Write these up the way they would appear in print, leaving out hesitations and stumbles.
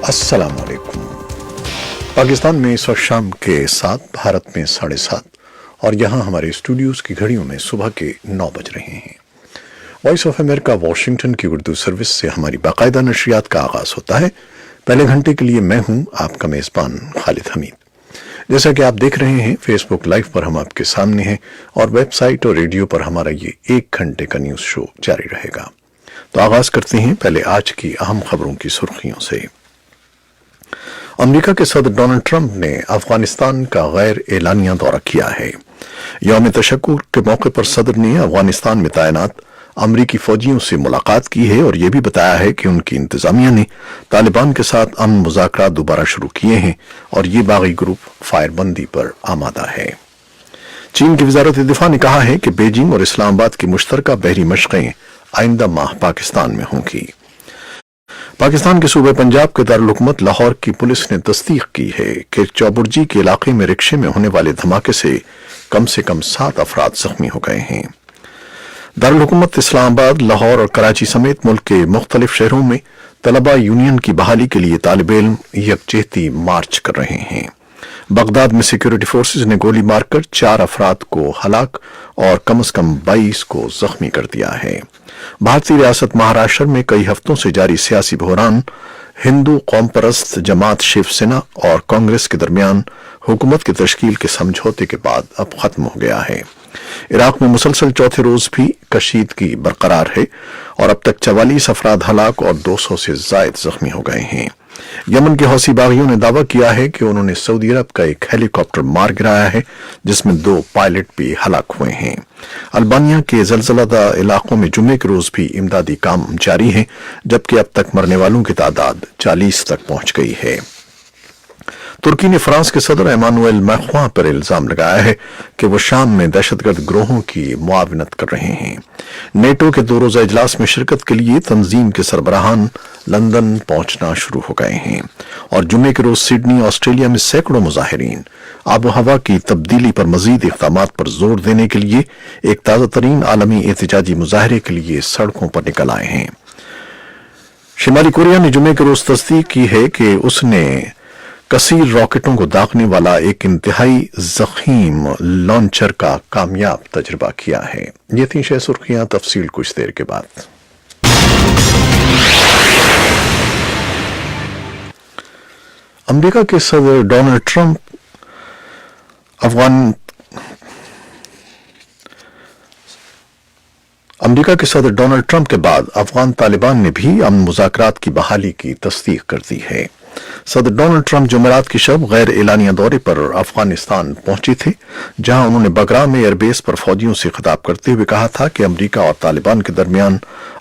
अस्सलाम वालेकुम। पाकिस्तान में इस वक्त शाम के 7, भारत में 7:30 और यहाँ हमारे स्टूडियोज की घड़ियों में सुबह के 9 बज रहे हैं। वॉइस ऑफ अमेरिका वाशिंगटन की उर्दू सर्विस से हमारी बाकायदा नशरियात का आगाज होता है। पहले घंटे के लिए मैं हूँ आपका मेज़बान खालिद हमीद। जैसा कि आप देख रहे हैं, फेसबुक लाइव पर हम आपके सामने हैं और वेबसाइट और रेडियो पर हमारा ये 1 घंटे का न्यूज़ शो जारी रहेगा। तो आगाज करते हैं पहले आज की अहम खबरों की सुर्खियों से। अमेरिका के सदर डोनाल्ड ट्रंप ने अफगानिस्तान का गैर एलानिया दौरा किया है। यौम तशक्कुर के मौके पर सदर ने अफगानिस्तान में तैनात अमरीकी फौजियों से मुलाकात की है और यह भी बताया है कि उनकी इंतजामिया ने तालिबान के साथ अमन मुज़ाकरात दोबारा शुरू किए हैं और ये बागी ग्रुप फायरबंदी पर आमादा है। चीन की वजारत दिफा ने कहा है कि बीजिंग और इस्लामाबाद की मुश्तरका बहरी मशक़ें आइंदा माह पाकिस्तान में होंगी। पाकिस्तान के सूबे पंजाब के दारुल हुकूमत लाहौर की पुलिस ने तस्दीक की है कि चौबुर्जी के इलाके में रिक्शे में होने वाले धमाके से कम 7 अफराद जख्मी हो गए हैं। दारुल हुकूमत इस्लामाबाद, लाहौर और कराची समेत मुल्क के मुख्तलिफ शहरों में तलबा यूनियन की बहाली के लिए तालिब इल्म यकजहती मार्च कर रहे हैं। बगदाद में सिक्योरिटी फोर्सेज ने गोली मारकर 4 अफराद को हलाक और कम से कम 22 को जख्मी कर दिया है। भारतीय रियासत महाराष्ट्र में कई हफ्तों से जारी सियासी बहरान हिंदू कौम परस्त जमात शिवसेना और कांग्रेस के दरमियान हुकूमत की तश्कील के समझौते के बाद अब खत्म हो गया है। इराक में मुसलसल चौथे रोज भी कशीदगी बरकरार है और अब तक 44 अफराद हलाक और 200 से जायद जख्मी हो गए हैं। यमन के हौसी बागियों ने दावा किया है कि उन्होंने सऊदी अरब का एक हेलीकॉप्टर मार गिराया है, जिसमें 2 पायलट भी हलाक हुए हैं। अल्बानिया के ज़लज़लादा इलाकों में जुमे के रोज भी इमदादी काम जारी है, जबकि अब तक मरने वालों की तादाद 40 तक पहुंच गई है। तुर्की ने फ्रांस के सदर एमानुएल मैक्रों पर इल्जाम लगाया है कि वो शाम में दहशतगर्द ग्रोहों की मुआवनत कर रहे हैं। नेटो के 2 रोजा इजलास में शिरकत के लिए तंजीम के सरबराहान लंदन पहुंचना शुरू हो गए हैं और जुमे के रोज सिडनी, ऑस्ट्रेलिया में सैकड़ों मुजाहिरीन आबो हवा की तब्दीली पर मजीद इक़दामात पर जोर देने के लिए एक ताज़ा तरीन आलमी एहतजाजी मुजाहरे के लिए सड़कों पर निकल आए हैं। शिमाली कोरिया ने जुमे के रोज तस्दीक की है कि उसने कसीर रॉकेटों को दागने वाला एक इंतहाई ज़ख़ीम लॉन्चर का कामयाब तजर्बा किया है। ये थी 6 सुर्खियां, तफसील कुछ देर के बाद। अमेरिका के सदर डोनाल्ड ट्रंप अमेरिका के सदर डोनाल्ड ट्रंप के बाद अफगान तालिबान ने भी अमन मुज़ाकरात की बहाली की तस्दीक कर दी है। सदर डोनाल्ड ट्रंप जुमेरात की शब गैर एलानिया दौरे पर अफगानिस्तान पहुंचे थे, जहां उन्होंने बगराम एयरबेस पर फौजियों से खिताब करते हुए कहा था कि अमेरिका और तालिबान के दरमियान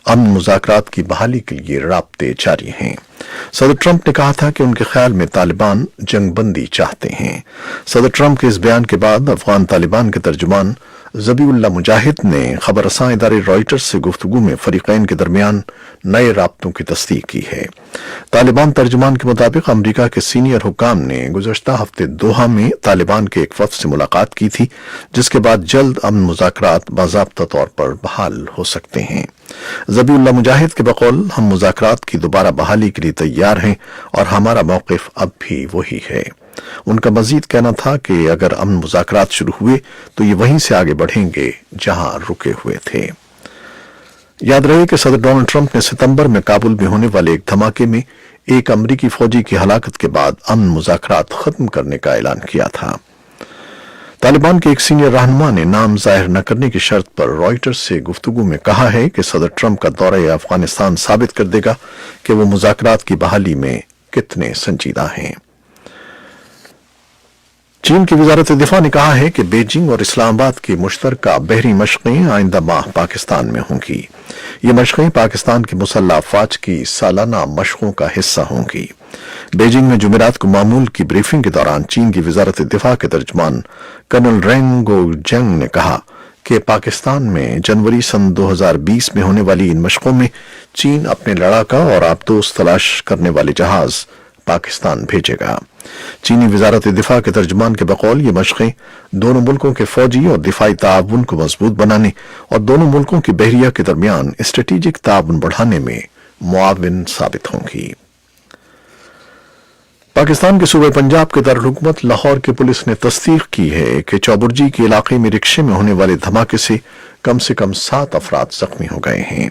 अमन मुज़ाकरात की बहाली के लिए राब्ते जारी हैं। सदर ट्रंप ने कहा था कि उनके ख्याल में तालिबान जंगबंदी चाहते हैं। सदर ट्रंप के इस बयान के बाद अफगान तालिबान के तर्जुमान ज़बीउल्लाह मुजाहिद ने खबर रसां इदारे रॉयटर्स से गुफ्तगू में फरीकैन के दरमियान नए राब्तों की तस्दीक की है। तालिबान तर्जुमान के मुताबिक अमेरिका के सीनियर हुक्काम ने गुज़श्ता हफ्ते दोहा में तालिबान के एक वफ़द से मुलाकात की थी, जिसके बाद जल्द अमन मुज़ाकरात बाज़ाब्ता तौर पर बहाल हो सकते हैं। ज़बीउल्लाह मुजाहिद के बकौल हम मुज़ाकरात की दोबारा बहाली के लिए तैयार हैं और हमारा मौक़िफ़ अब भी वही है। उनका मजीद कहना था कि अगर अमन मुज़ाकरात शुरू हुए तो ये वहीं से आगे बढ़ेंगे जहां रुके हुए थे। याद रहे कि सदर डोनाल्ड ट्रंप ने सितंबर में काबुल में होने वाले एक धमाके में एक अमरीकी फौजी की हलाकत के बाद अमन मुज़ाकरात खत्म करने का ऐलान किया था। तालिबान के एक सीनियर रहनुमा ने नाम जाहिर न करने की शर्त पर रॉयटर्स से गुफ्तगू में कहा है कि सदर ट्रंप का दौरा अफगानिस्तान साबित कर देगा कि वो मुज़ाकरात की बहाली में कितने संजीदा हैं। चीन की वजारत दिफा ने कहा है कि बीजिंग और इस्लामाबाद की मुश्तरका बहरी मशक़ें आइंदा माह पाकिस्तान में होंगी। ये मशक़ें पाकिस्तान की मुसल्लह अफ़वाज की सालाना मशक़ों का हिस्सा होंगी। बीजिंग में जुमेरात को मामूल की ब्रीफिंग के दौरान चीन की वजारत दिफा के तर्जुमान कर्नल रेंग गोजंग ने कहा कि पाकिस्तान में जनवरी सन 2020 में होने वाली इन मशक़ों में चीन अपने लड़ाका और आबदोज तलाश करने वाले जहाज पाकिस्तान भेजेगा। चीनी वजारत दिफा के तर्जुमान के बकौल ये मशक़ें दोनों मुल्कों के फौजी और दिफाई ताउन को मजबूत बनाने और दोनों मुल्कों की बहरिया के दरमियान स्ट्रेटेजिक ताउन बढ़ाने में मुआविन साबित होंगी। पाकिस्तान के सूबे पंजाब के दारुल-हुकूमत लाहौर की पुलिस ने तस्दीक की है कि चौबुर्जी के इलाके में रिक्शे में होने वाले धमाके से कम 7 अफराद जख्मी हो गए हैं।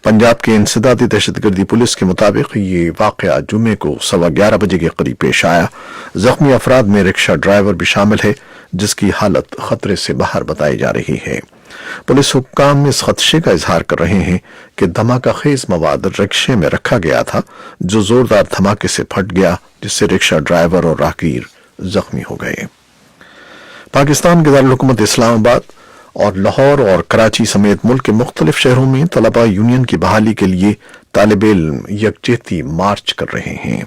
पंजाब के इंसदादी दहशतगर्दी पुलिस के मुताबिक ये वाकया जुमे को 11:15 बजे के करीब पेश आया। जख्मी अफराद में रिक्शा ड्राइवर भी शामिल है, जिसकी हालत खतरे से बाहर बताई जा रही है। पुलिस हुक्काम इस खदशे का इजहार कर रहे हैं कि धमाका खेज मवाद रिक्शे में रखा गया था, जो जोरदार धमाके से फट गया, जिससे रिक्शा ड्राइवर और राहगीर जख्मी हो गए। पाकिस्तान के दारुल-हुकूमत इस्लामाबाद और लाहौर और कराची समेत मुल्क के मुख्तलिफ शहरों में तलबा यूनियन की बहाली के लिए तालिब इल्म यकजहती मार्च कर रहे हैं।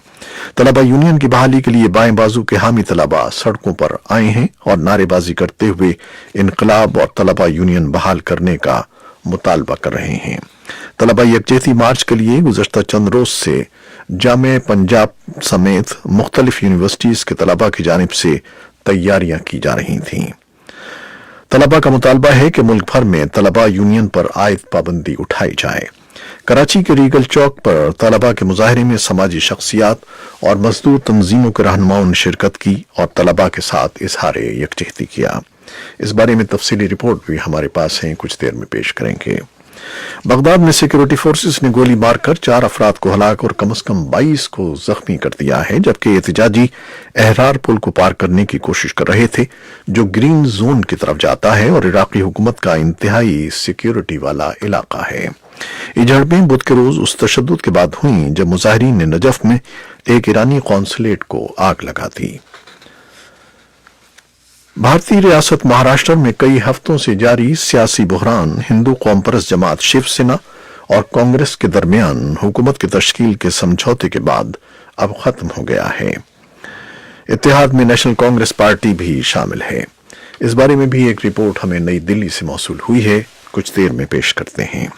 तलबा यूनियन की बहाली के लिए बाएं बाजू के हामी तलबा सड़कों पर आए हैं और नारेबाजी करते हुए इनकलाब और तलबा यूनियन बहाल करने का मुतालबा कर रहे हैं। तलबा यकजहती मार्च के लिए गुज़श्ता चंद रोज से जामे पंजाब समेत मुख्तलिफ यूनिवर्सिटीज के तलबा की जानिब से तैयारियां की जा रही थीं। तलबा का मुतालबा है कि मुल्क भर में तलबा यूनियन पर आयद पाबंदी उठाई जाए। कराची के रीगल चौक पर तलबा के मुजाहरे में समाजी शख्सियात और मजदूर तंजीमों के रहनुमाओं ने शिरकत की और तलबा के साथ इजहार यकजहती किया। इस बारे में तफसीली रिपोर्ट भी हमारे पास है, कुछ देर में पेश करेंगे। बगदाद में सिक्योरिटी फोर्सेस ने गोली मारकर 4 अफराद को हलाक और कम से कम 22 को जख्मी कर दिया है, जबकि एहतजाजी अहरार पुल को पार करने की कोशिश कर रहे थे, जो ग्रीन जोन की तरफ जाता है और इराकी हुकूमत का इंतहाई सिक्योरिटी वाला इलाका है। ये झड़पें बुध के रोज उस तशद्दुद के बाद हुई जब मुजाहिरीन ने नजफ में एक ईरानी कौंसलेट को आग लगा दी। भारतीय रियासत महाराष्ट्र में कई हफ्तों से जारी सियासी बुहरान हिंदू कौम परस्त जमात शिवसेना और कांग्रेस के दरमियान हुकूमत की तश्कील के समझौते के बाद अब खत्म हो गया है। इत्तेहाद में नेशनल कांग्रेस पार्टी भी शामिल है। इस बारे में भी एक रिपोर्ट हमें नई दिल्ली से मौसूल हुई है, कुछ देर में पेश करते हैं।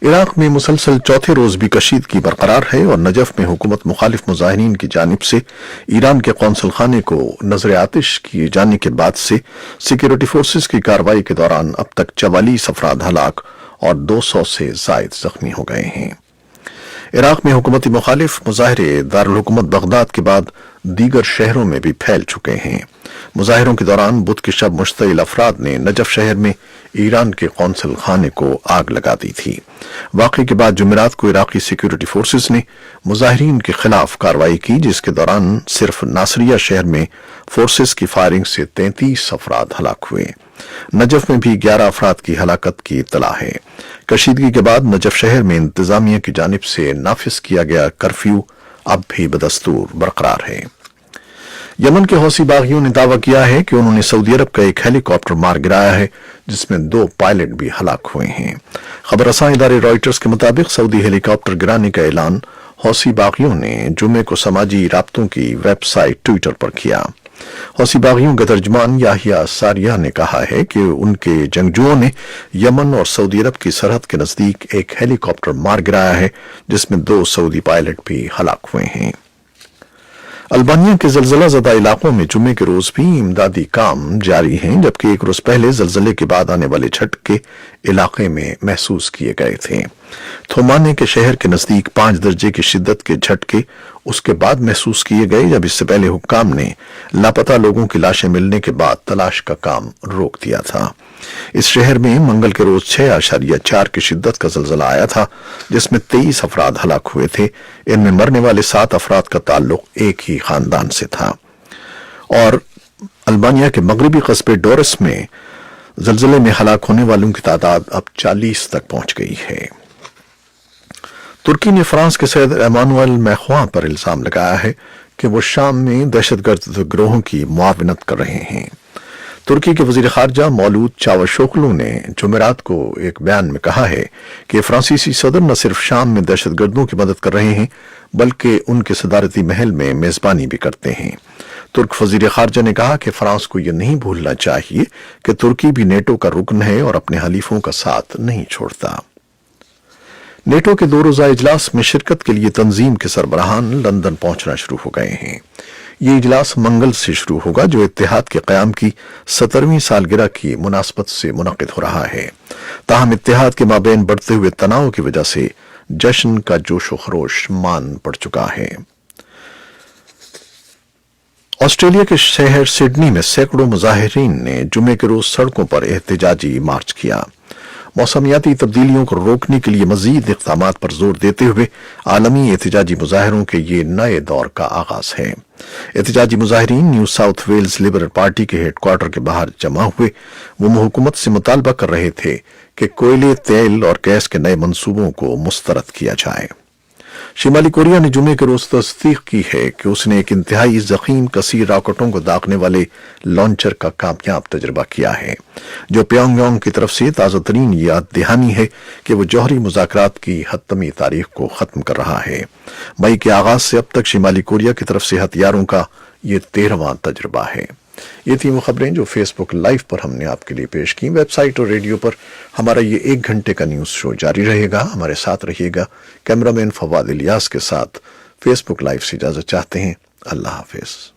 इराक में मुसलसल चौथे रोज भी कशीदगी बरकरार है और नजफ में हुकूमत मुखालिफ मुजाहिरीन की जानिब से ईरान के कौंसल खाने को नजर आतिश किए जाने के बाद से सिक्योरिटी फोर्सेस की कार्रवाई के दौरान अब तक 44 अफराद हलाक और 200 से जायद जख्मी हो गए हैं। इराक में हुकूमती मुखालिफ मुजाहरे दारुल हुकूमत बगदाद के बाद दीगर शहरों में भी फैल चुके हैं। मुजाहिरों के दौरान बुध की शब मुश्तइल अफराद ने नजफ शहर में ईरान के कौंसल खाने को आग लगा दी थी। वाक़े के बाद जुमेरात को इराकी सिक्योरिटी फोर्सेस ने मुजाहिरीन के खिलाफ कार्रवाई की, जिसके दौरान सिर्फ नासरिया शहर में फोर्सेस की फायरिंग से 33 अफराद हलाक हुए। नजफ में भी 11 अफराद की हलाकत की इत्तला है। कशीदगी के बाद नजफ शहर में इंतजामिया की जानिब से नाफिज किया गया कर्फ्यू अब भी बदस्तूर बरकरार है। यमन के हौसी बागियों ने दावा किया है कि उन्होंने सऊदी अरब का एक हेलीकॉप्टर मार गिराया है, जिसमें 2 पायलट भी हलाक हुए हैं। खबर रसां इदारे रॉयटर्स के मुताबिक सऊदी हेलीकॉप्टर गिराने का ऐलान हौसी बागियों ने जुमे को समाजी राब्तों की वेबसाइट ट्विटर पर किया। हौसी बागियों के तर्जमान याहिया सारिया ने कहा है कि उनके जंगजुओं ने यमन और सऊदी अरब की सरहद के नजदीक एक हेलीकॉप्टर मार गिराया है, जिसमें 2 सऊदी पायलट भी हलाक हुए हैं। अल्बानिया के जलजला ज़दा इलाकों में जुमे के रोज भी इमदादी काम जारी हैं, जबकि एक रोज पहले जलजले के बाद आने वाले झटके इलाके में महसूस किए गए थे। थोमाने के शहर के नजदीक 5 दर्जे की शिद्दत के झटके उसके बाद महसूस किए गए, जब इससे पहले हुक्काम ने लापता लोगों की लाशें मिलने के बाद तलाश का काम रोक दिया था। इस शहर में मंगल के रोज 6.4 की शिद्दत का जलजला आया था, जिसमें 23 अफराद हलाक हुए थे। इनमें मरने वाले 7 अफराद का ताल्लुक एक ही खानदान से था। और अल्बानिया के मगरबी कस्बे डोरस में जलजले में हलाक होने वालों की तादाद अब 40 तक पहुंच गई है। तुर्की ने फ्रांस के सदर एमानुएल मैख्वां पर इल्जाम लगाया है कि वो शाम में दहशतगर्द गिरोहों की मुआवनत कर रहे हैं। तुर्की के वजीर खारजा मौलूद चावशोगलू ने जुमेरात को एक बयान में कहा है कि फ्रांसीसी सदर न सिर्फ शाम में दहशतगर्दों की मदद कर रहे हैं, बल्कि उनके सदारती महल में मेजबानी भी करते हैं। तुर्क वजीर खारजा ने कहा कि फ्रांस को यह नहीं भूलना चाहिए कि तुर्की भी नेटो का रुकन है और अपने हलीफों का साथ नहीं छोड़ता। नेटो के 2 रोजा इजलास में शिरकत के लिए तंजीम के सरबराहान लंदन पहुंचना शुरू हो गए हैं। ये इजलास मंगल से शुरू होगा, जो इत्तेहाद के क़याम की 17वीं सालगिरह की मुनासबत से मुनक़िद हो रहा है। ताहम इत्तेहाद के माबैन बढ़ते हुए तनाव की वजह से जश्न का जोश व खरोश मान पड़ चुका है। آسٹریلیا کے شہر سڈنی میں سینکڑوں مظاہرین نے جمعے کے روز سڑکوں پر احتجاجی مارچ کیا۔ موسمیاتی تبدیلیوں کو روکنے کے لیے مزید اقدامات پر زور دیتے ہوئے عالمی احتجاجی مظاہروں کے یہ نئے دور کا آغاز ہے۔ احتجاجی مظاہرین New South Wales Liberal Party کے ہیڈ کوارٹر کے باہر جمع ہوئے۔ وہ حکومت سے مطالبہ کر رہے تھے کہ کوئلے، تیل اور گیس کے نئے منصوبوں کو مسترد کیا جائے۔ شمالی کوریا نے جمعے کے روز تصدیق کی ہے کہ اس نے ایک انتہائی ضخیم کثیر راکٹوں کو داغنے والے لانچر کا کامیاب تجربہ کیا ہے، جو پیونگ یانگ کی طرف سے تازہ ترین یاد دہانی ہے کہ وہ جوہری مذاکرات کی حتمی تاریخ کو ختم کر رہا ہے۔ مئی کے آغاز سے اب تک شمالی کوریا کی طرف سے ہتھیاروں کا یہ 13واں تجربہ ہے۔ یہ تھی وہ خبریں جو فیس بک لائیو پر ہم نے آپ کے لیے پیش کی۔ ویب سائٹ اور ریڈیو پر ہمارا یہ 1 گھنٹے کا نیوز شو جاری رہے گا۔ ہمارے ساتھ رہیے گا۔ کیمرہ مین فواد الیاس کے ساتھ فیس بک لائیو سے اجازت چاہتے ہیں۔ اللہ حافظ۔